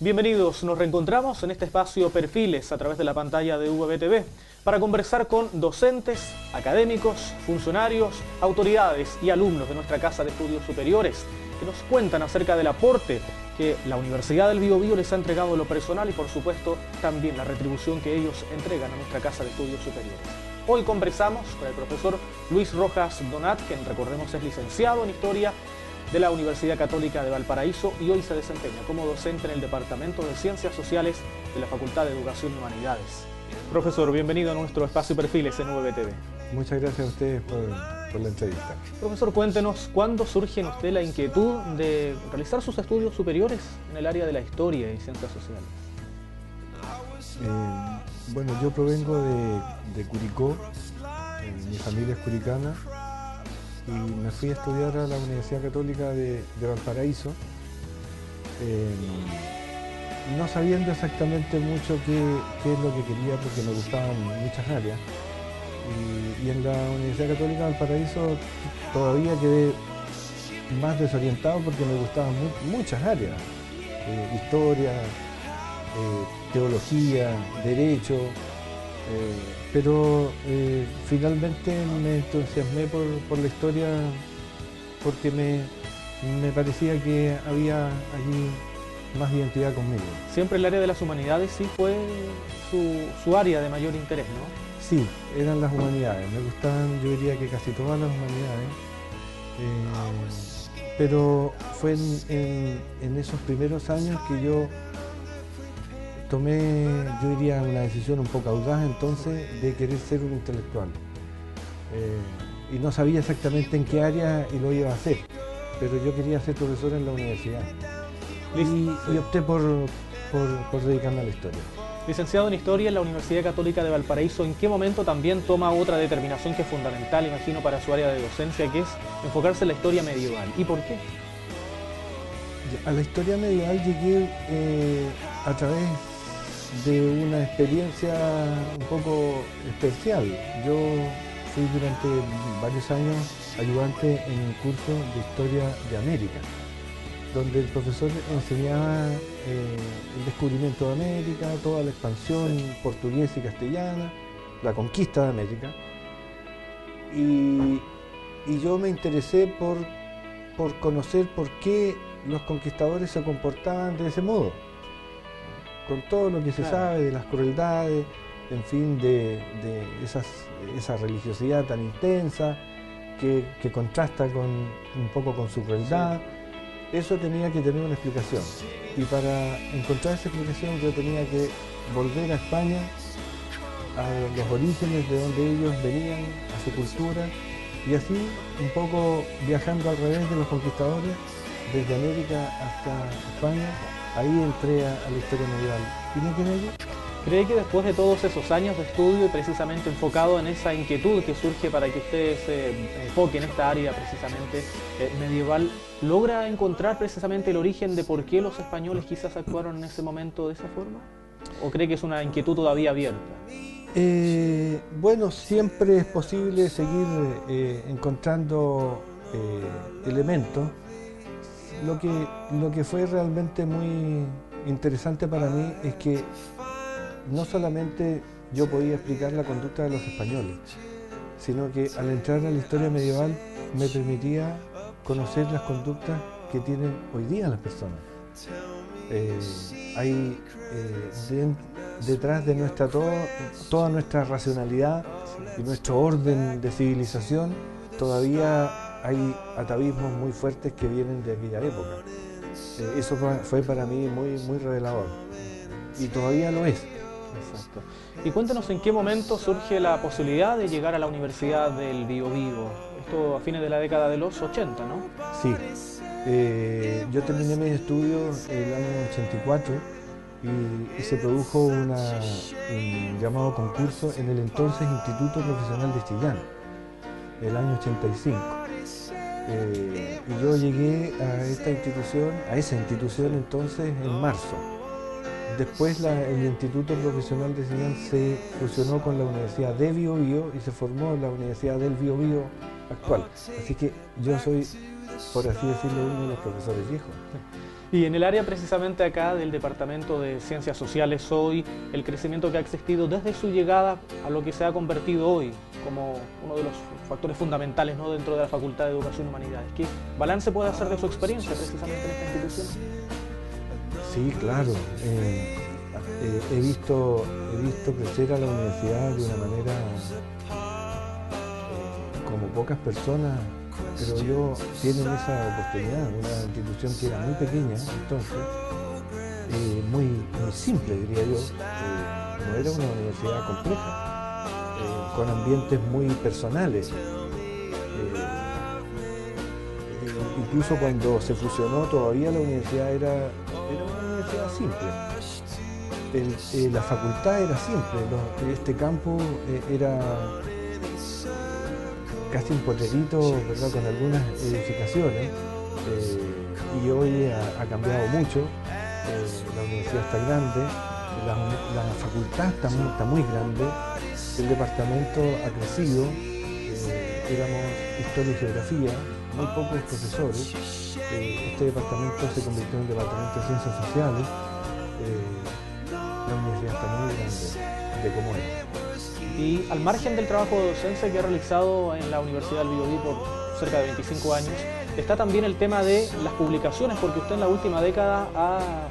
Bienvenidos, nos reencontramos en este espacio Perfiles a través de la pantalla de VBTV para conversar con docentes, académicos, funcionarios, autoridades y alumnos de nuestra Casa de Estudios Superiores que nos cuentan acerca del aporte que la Universidad del Biobío les ha entregado en lo personal y por supuesto también la retribución que ellos entregan a nuestra Casa de Estudios Superiores. Hoy conversamos con el profesor Luis Rojas Donat, quien recordemos es licenciado en Historia de la Universidad Católica de Valparaíso y hoy se desempeña como docente en el Departamento de Ciencias Sociales de la Facultad de Educación y Humanidades. Profesor, bienvenido a nuestro espacio Perfiles en VBTV. Muchas gracias a ustedes por la entrevista. Profesor, cuéntenos, ¿cuándo surge en usted la inquietud de realizar sus estudios superiores en el área de la historia y ciencias sociales? Bueno, yo provengo de Curicó, mi familia es curicana, y me fui a estudiar a la Universidad Católica de Valparaíso, no sabiendo exactamente mucho qué es lo que quería, porque me gustaban muchas áreas. Y en la Universidad Católica de Valparaíso todavía quedé más desorientado porque me gustaban muchas áreas, historia, teología, derecho, pero finalmente me entusiasmé por la historia porque me parecía que había allí más identidad conmigo. Siempre el área de las humanidades sí fue su área de mayor interés, ¿no? Sí, eran las humanidades, me gustaban, yo diría que casi todas las humanidades, pero fue en esos primeros años que yo tomé, yo diría, una decisión un poco audaz entonces de querer ser un intelectual. Y no sabía exactamente en qué área y lo iba a hacer, pero yo quería ser profesor en la universidad. Y opté por dedicarme a la historia. Licenciado en Historia en la Universidad Católica de Valparaíso, ¿en qué momento también toma otra determinación que es fundamental, imagino, para su área de docencia, que es enfocarse en la historia medieval? ¿Y por qué? A la historia medieval llegué a través de una experiencia un poco especial. Yo fui durante varios años ayudante en un curso de Historia de América, donde el profesor enseñaba el descubrimiento de América, toda la expansión portuguesa y castellana, la conquista de América. Y yo me interesé por conocer por qué los conquistadores se comportaban de ese modo, con todo lo que se sabe de las crueldades, en fin, de esa religiosidad tan intensa que contrasta un poco con su crueldad. Eso tenía que tener una explicación, y para encontrar esa explicación yo tenía que volver a España, a los orígenes de donde ellos venían, a su cultura, y así un poco viajando al revés de los conquistadores, desde América hasta España, ahí entré a la historia medieval. ¿Y me quedé allí? ¿Cree que después de todos esos años de estudio y precisamente enfocado en esa inquietud que surge para que usted se enfoque en esta área precisamente medieval, logra encontrar precisamente el origen de por qué los españoles quizás actuaron en ese momento de esa forma? ¿O cree que es una inquietud todavía abierta? Bueno, siempre es posible seguir encontrando elementos. Lo que fue realmente muy interesante para mí es que no solamente yo podía explicar la conducta de los españoles, sino que al entrar a la historia medieval me permitía conocer las conductas que tienen hoy día las personas. Hay detrás de toda nuestra racionalidad y nuestro orden de civilización, todavía hay atavismos muy fuertes que vienen de aquella época. Eso fue para mí muy revelador, y todavía lo es. Exacto. Y cuéntenos en qué momento surge la posibilidad de llegar a la Universidad del Biobío. Esto a fines de la década de los 80, ¿no? Sí. Yo terminé mis estudios en el año 84 y se produjo un llamado concurso en el entonces Instituto Profesional de Chillán, el año 85. Y yo llegué a esa institución entonces en marzo. Después el Instituto Profesional de Chillán se fusionó con la Universidad de Biobío y se formó la Universidad del Biobío actual. Así que yo soy, por así decirlo, uno de los profesores viejos. Y en el área precisamente acá del Departamento de Ciencias Sociales hoy, el crecimiento que ha existido desde su llegada a lo que se ha convertido hoy como uno de los factores fundamentales, ¿no?, dentro de la Facultad de Educación y Humanidades. ¿Qué balance puede hacer de su experiencia precisamente en esta institución? Sí, claro. He visto crecer a la universidad de una manera como pocas personas, creo yo, tienen esa oportunidad. Una institución que era muy pequeña, entonces, muy simple, diría yo. No era una universidad compleja, con ambientes muy personales. Incluso cuando se fusionó, todavía la universidad era una universidad simple. La facultad era simple, este campo era casi un potrerito, ¿verdad?, con algunas edificaciones, y hoy ha cambiado mucho. La universidad está grande, la facultad está muy grande, el departamento ha crecido, éramos historia y geografía, muy pocos profesores. Este departamento se convirtió en un departamento de ciencias sociales. La universidad está muy grande de cómo era. Y al margen del trabajo de docencia que ha realizado en la Universidad del Biobío por cerca de 25 años, está también el tema de las publicaciones, porque usted en la última década ha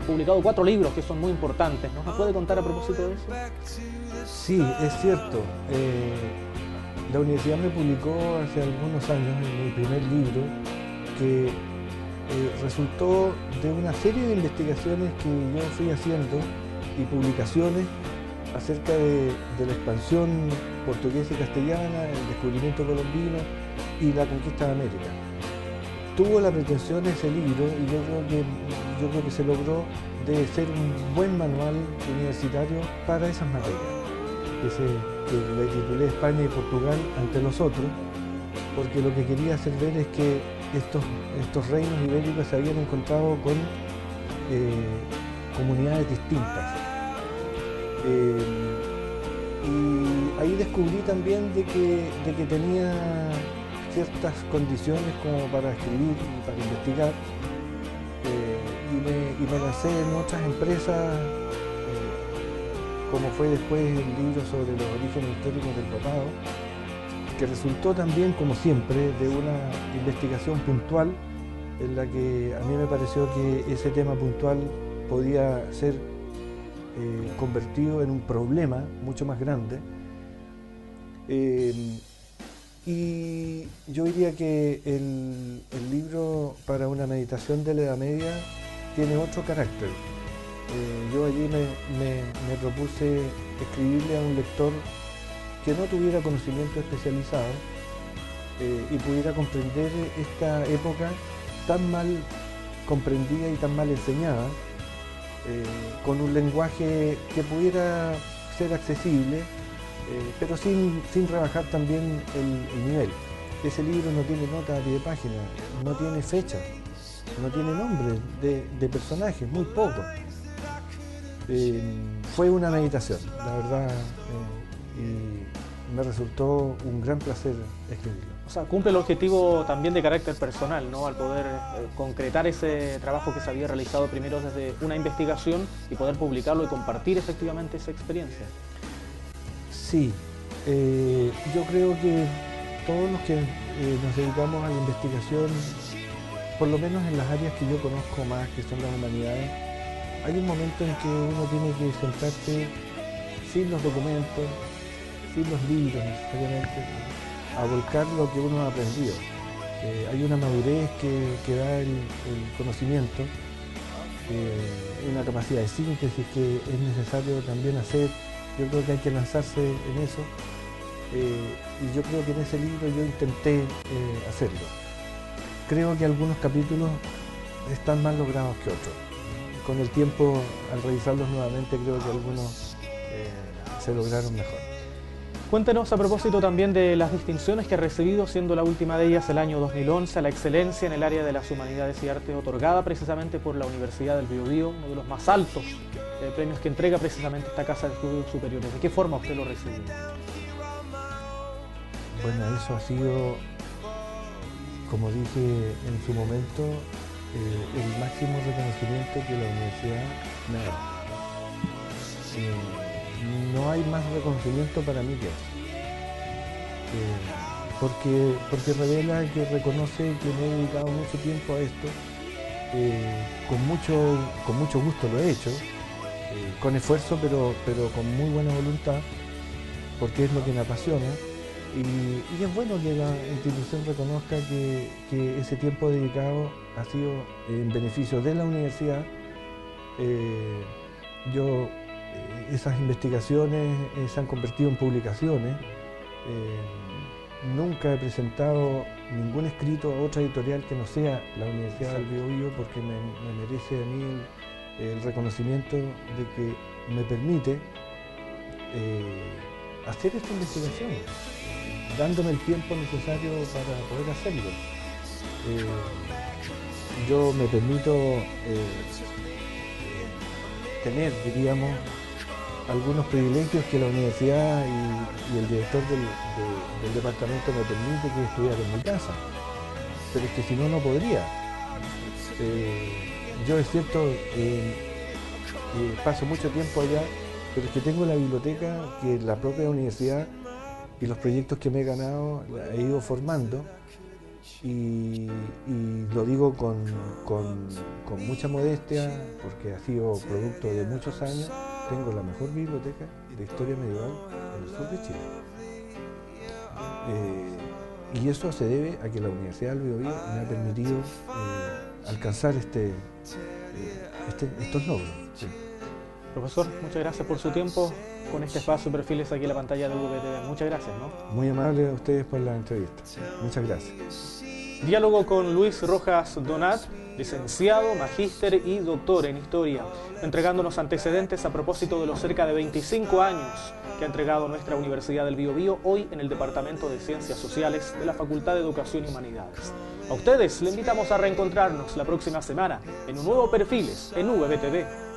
publicado 4 libros que son muy importantes, ¿no? ¿Nos puede contar a propósito de eso? Sí, es cierto. La universidad me publicó hace algunos años mi primer libro, que resultó de una serie de investigaciones que yo fui haciendo y publicaciones acerca de la expansión portuguesa y castellana, el descubrimiento colombino y la conquista de América. Tuvo la pretensión ese libro, y yo creo que se logró, de ser un buen manual universitario para esas materias. Que le titulé España y Portugal ante los otros, porque lo que quería hacer ver es que estos reinos ibéricos se habían encontrado con comunidades distintas. Y ahí descubrí también de que tenía ciertas condiciones como para escribir y para investigar, y me lancé en otras empresas, como fue después el libro sobre los orígenes históricos del papado, que resultó también, como siempre, de una investigación puntual en la que a mí me pareció que ese tema puntual podía ser convertido en un problema mucho más grande. Y yo diría que el libro para una meditación de la Edad Media tiene otro carácter. Yo allí me propuse escribirle a un lector que no tuviera conocimiento especializado y pudiera comprender esta época tan mal comprendida y tan mal enseñada, con un lenguaje que pudiera ser accesible, pero sin rebajar también el nivel. Ese libro no tiene nota a pie de página, no tiene fecha, no tiene nombre de personajes, muy poco. Fue una meditación, la verdad, y me resultó un gran placer escribirlo. O sea, cumple el objetivo también de carácter personal, ¿no?, al poder concretar ese trabajo que se había realizado primero desde una investigación y poder publicarlo y compartir efectivamente esa experiencia. Sí, yo creo que todos los que nos dedicamos a la investigación, por lo menos en las áreas que yo conozco más, que son las humanidades, hay un momento en que uno tiene que sentarse sin los documentos, sin los libros necesariamente, a volcar lo que uno ha aprendido. Hay una madurez que da el conocimiento, una capacidad de síntesis que es necesario también hacer. Yo creo que hay que lanzarse en eso, y yo creo que en ese libro yo intenté hacerlo. Creo que algunos capítulos están más logrados que otros. Con el tiempo, al revisarlos nuevamente, creo que algunos se lograron mejor. Cuéntenos a propósito también de las distinciones que ha recibido, siendo la última de ellas el año 2011, a la excelencia en el área de las humanidades y artes, otorgada precisamente por la Universidad del Biobío, uno de los más altos premios que entrega precisamente esta Casa de Estudios Superiores. ¿De qué forma usted lo recibió? Bueno, eso ha sido, como dije en su momento, el máximo reconocimiento que la universidad me ha dado. No hay más reconocimiento para mí que eso. Porque revela que reconoce que me he dedicado mucho tiempo a esto, con mucho gusto lo he hecho, con esfuerzo pero con muy buena voluntad, porque es lo que me apasiona, y es bueno que la institución reconozca que ese tiempo dedicado ha sido en beneficio de la universidad. Esas investigaciones se han convertido en publicaciones. Nunca he presentado ningún escrito a otra editorial que no sea la Universidad del Biobío, porque me merece a mí el reconocimiento de que me permite hacer esta investigación, dándome el tiempo necesario para poder hacerlo. Yo me permito tener, diríamos, algunos privilegios que la universidad y el director del departamento me permite, que estudiar en mi casa, pero es que si no, no podría. Yo es cierto, paso mucho tiempo allá, pero es que tengo la biblioteca que la propia universidad y los proyectos que me he ganado la he ido formando, y lo digo con mucha modestia, porque ha sido producto de muchos años. Tengo la mejor biblioteca de historia medieval en el sur de Chile. Y eso se debe a que la Universidad del Biobío me ha permitido alcanzar estos logros. Sí. Profesor, muchas gracias por su tiempo con este espacio Perfiles aquí en la pantalla de UVTV. Muchas gracias, ¿no? Muy amable a ustedes por la entrevista. Muchas gracias. Diálogo con Luis Rojas Donat, licenciado, magíster y doctor en Historia, entregándonos antecedentes a propósito de los cerca de 25 años que ha entregado nuestra Universidad del Biobío, hoy en el Departamento de Ciencias Sociales de la Facultad de Educación y Humanidades. A ustedes le invitamos a reencontrarnos la próxima semana en un nuevo Perfiles en UVTV.